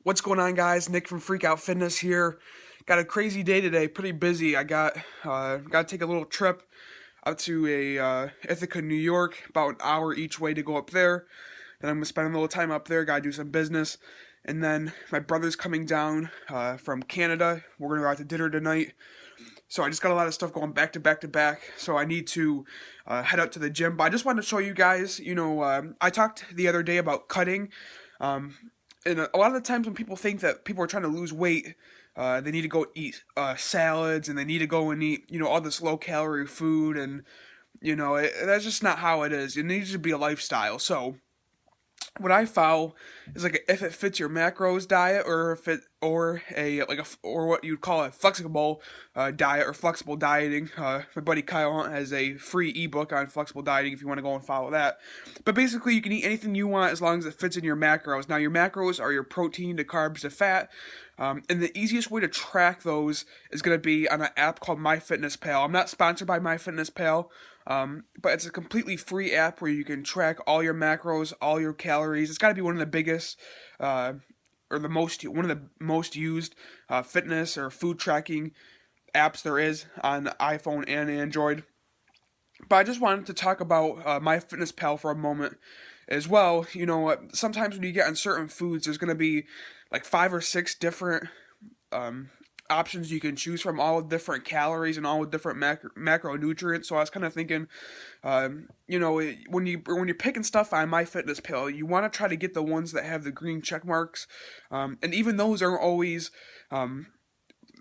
What's going on, guys? Nick from Freakout Fitness here. Got a crazy day today, pretty busy. I got to take a little trip out to Ithaca, New York, about an hour each way to go up there. And I'm gonna spend a little time up there. Gotta do some business, and then my brother's coming down from Canada. We're gonna go out to dinner tonight. So I just got a lot of stuff going back to back to back. So I need to head out to the gym. But I just wanted to show you guys. I talked the other day about cutting. And a lot of the times when people think that people are trying to lose weight, they need to go eat salads, and they need to go and eat, all this low-calorie food, and, that's just not how it is. It needs to be a lifestyle. So what I follow is like if it fits your macros diet, or if it or what you'd call a flexible diet or flexible dieting. My buddy Kyle Hunt has a free ebook on flexible dieting if you want to go and follow that. But basically, you can eat anything you want as long as it fits in your macros. Now, your macros are your protein to carbs to fat. And the easiest way to track those is going to be on an app called MyFitnessPal. I'm not sponsored by MyFitnessPal, but it's a completely free app where you can track all your macros, all your calories. It's got to be one of the biggest, one of the most used fitness or food tracking apps there is on iPhone and Android. But I just wanted to talk about MyFitnessPal for a moment as well. Sometimes when you get on certain foods, there's going to be like 5 or 6 different options you can choose from, all with different calories and all with different macronutrients. So I was kind of thinking, when you're picking stuff on MyFitnessPal, you want to try to get the ones that have the green check marks, and even those aren't always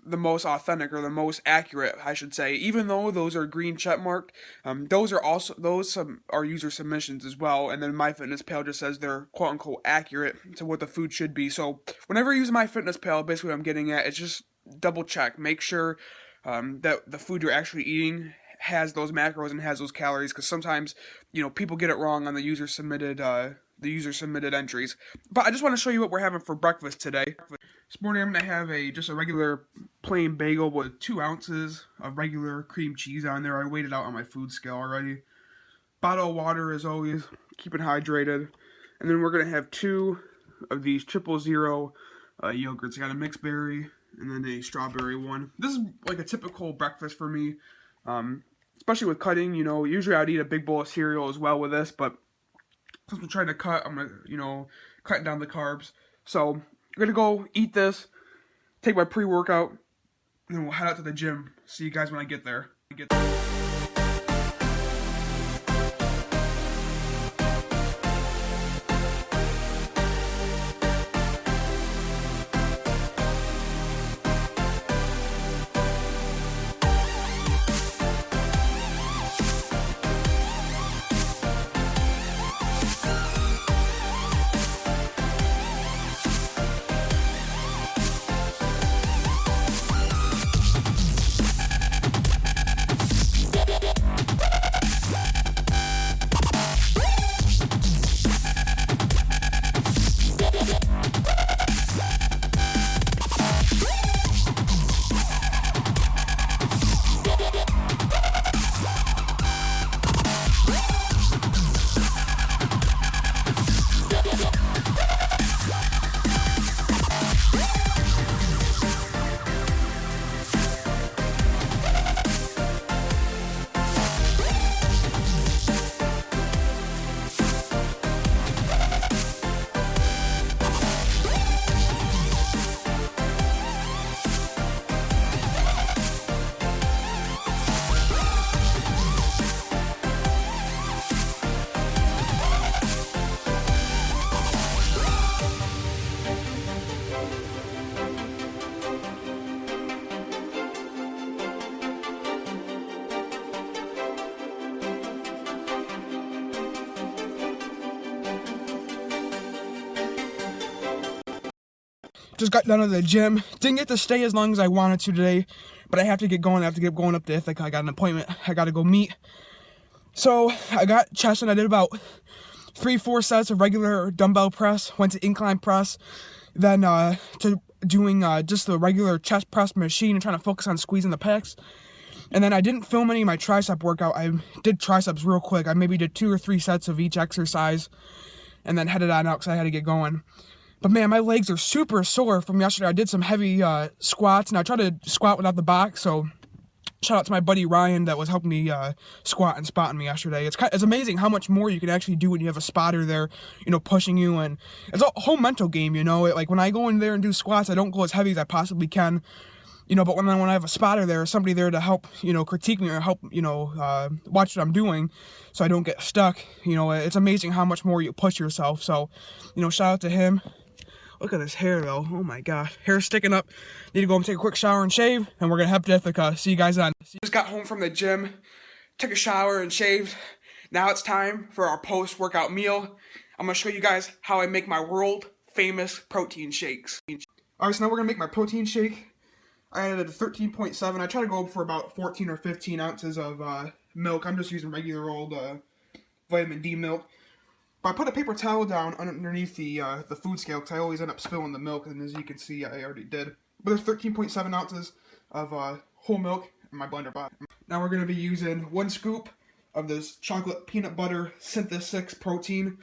the most authentic or the most accurate, I should say. Even though those are green check marked, those are user submissions as well. And then MyFitnessPal just says they're quote unquote accurate to what the food should be. So whenever you use MyFitnessPal, basically what I'm getting at is just double check, make sure that the food you're actually eating has those macros and has those calories, because sometimes people get it wrong on the user submitted entries. But I just want to show you what we're having for breakfast today. This morning I'm going to have just a regular plain bagel with 2 ounces of regular cream cheese on there. I weighed it out on my food scale already. Bottle of water as always, keeping hydrated. And then we're going to have 2 of these 000 yogurts. I got a mixed berry and then a strawberry one. This is like a typical breakfast for me, especially with cutting. Usually I'd eat a big bowl of cereal as well with this, but since we're trying to cut, I'm gonna, cut down the carbs. So I'm gonna go eat this, take my pre-workout, and then we'll head out to the gym. See you guys when I get there. Just got done at the gym. Didn't get to stay as long as I wanted to today, but I have to get going. I have to get going up to Ithaca. I got an appointment. I got to go meet. So I got chest, and I did about 3-4 sets of regular dumbbell press. Went to incline press, then to doing just the regular chest press machine and trying to focus on squeezing the pecs. And then I didn't film any of my tricep workout. I did triceps real quick. I maybe did 2 or 3 sets of each exercise, and then headed on out because I had to get going. But man, my legs are super sore from yesterday. I did some heavy squats, and I tried to squat without the box, so shout out to my buddy Ryan that was helping me squat and spotting me yesterday. It's amazing how much more you can actually do when you have a spotter there, pushing you, and it's a whole mental game, Like when I go in there and do squats, I don't go as heavy as I possibly can, but when I have a spotter there, or somebody there to help, critique me or help, watch what I'm doing so I don't get stuck, it's amazing how much more you push yourself. So, shout out to him. Look at his hair, though. Oh, my gosh. Hair's sticking up. Need to go and take a quick shower and shave, and we're going to head to Ithaca. See you guys then. Just got home from the gym, took a shower and shaved. Now it's time for our post-workout meal. I'm going to show you guys how I make my world-famous protein shakes. All right, so now we're going to make my protein shake. I added a 13.7. I try to go for about 14 or 15 ounces of milk. I'm just using regular old vitamin D milk. I put a paper towel down underneath the food scale because I always end up spilling the milk, and as you can see, I already did. But there's 13.7 ounces of whole milk in my blender box. Now we're going to be using 1 scoop of this chocolate peanut butter Synthesis 6 protein.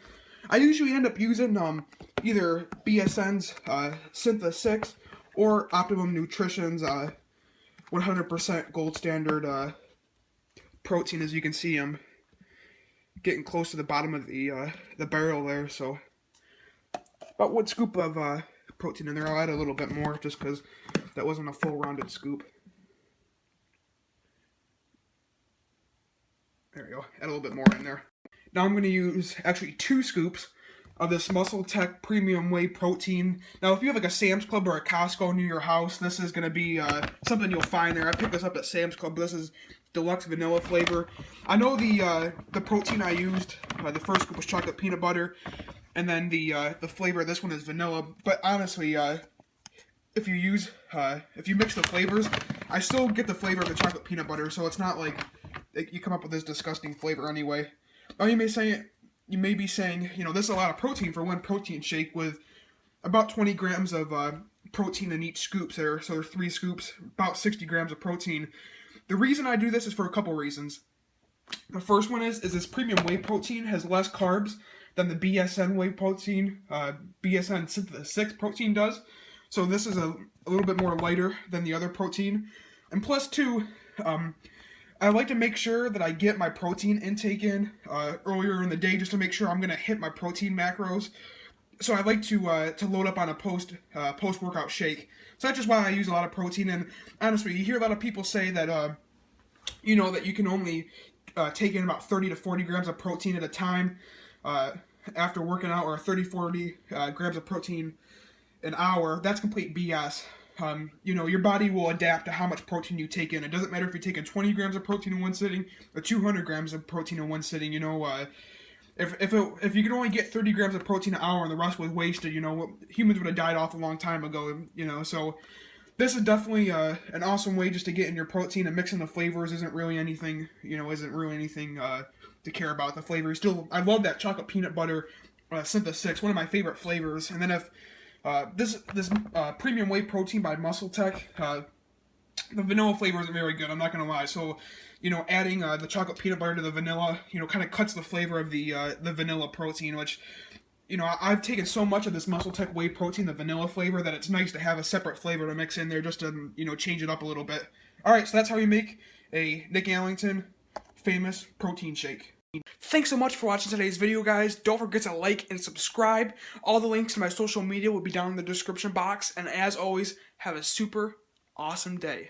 I usually end up using either BSN's Synthesis 6 or Optimum Nutrition's 100% gold standard protein. As you can see, I'm getting close to the bottom of the barrel there, so about 1 scoop of protein in there. I'll add a little bit more just because that wasn't a full rounded scoop. There we go. Add a little bit more in there. Now I'm going to use actually 2 scoops of this Muscle Tech Premium Whey Protein. Now if you have like a Sam's Club or a Costco near your house, this is going to be something you'll find there. I picked this up at Sam's Club. This is deluxe vanilla flavor. I know the protein I used, the first scoop was chocolate peanut butter, and then the flavor of this one is vanilla. But honestly, if you mix the flavors, I still get the flavor of the chocolate peanut butter, so it's not like you come up with this disgusting flavor anyway. Now you may be saying, this is a lot of protein for 1 protein shake with about 20 grams of protein in each scoop there. So there's 3 scoops, about 60 grams of protein. The reason I do this is for a couple reasons. The first one is this premium whey protein has less carbs than the BSN whey protein, BSN Synthesis 6 protein does. So this is a little bit more lighter than the other protein. And plus 2, I like to make sure that I get my protein intake in earlier in the day just to make sure I'm going to hit my protein macros. So I like to load up on a post-workout shake. So that's just why I use a lot of protein. And honestly, you hear a lot of people say that, that you can only take in about 30 to 40 grams of protein at a time after working out, or 40 grams of protein an hour. That's complete BS. Your body will adapt to how much protein you take in. It doesn't matter if you're taking 20 grams of protein in one sitting or 200 grams of protein in one sitting. If you could only get 30 grams of protein an hour and the rest was wasted, humans would have died off a long time ago, So this is definitely an awesome way just to get in your protein, and mixing the flavors isn't really anything, to care about. The flavor still, I love that chocolate peanut butter Synthesis 6, one of my favorite flavors. And then if this premium whey protein by Muscle Tech, the vanilla flavor isn't very good, I'm not going to lie. So, adding the chocolate peanut butter to the vanilla, kind of cuts the flavor of the vanilla protein, which, I've taken so much of this Muscle Tech whey protein, the vanilla flavor, that it's nice to have a separate flavor to mix in there just to, change it up a little bit. Alright, so that's how you make a Nick Allington famous protein shake. Thanks so much for watching today's video, guys. Don't forget to like and subscribe. All the links to my social media will be down in the description box. And as always, have a super awesome day.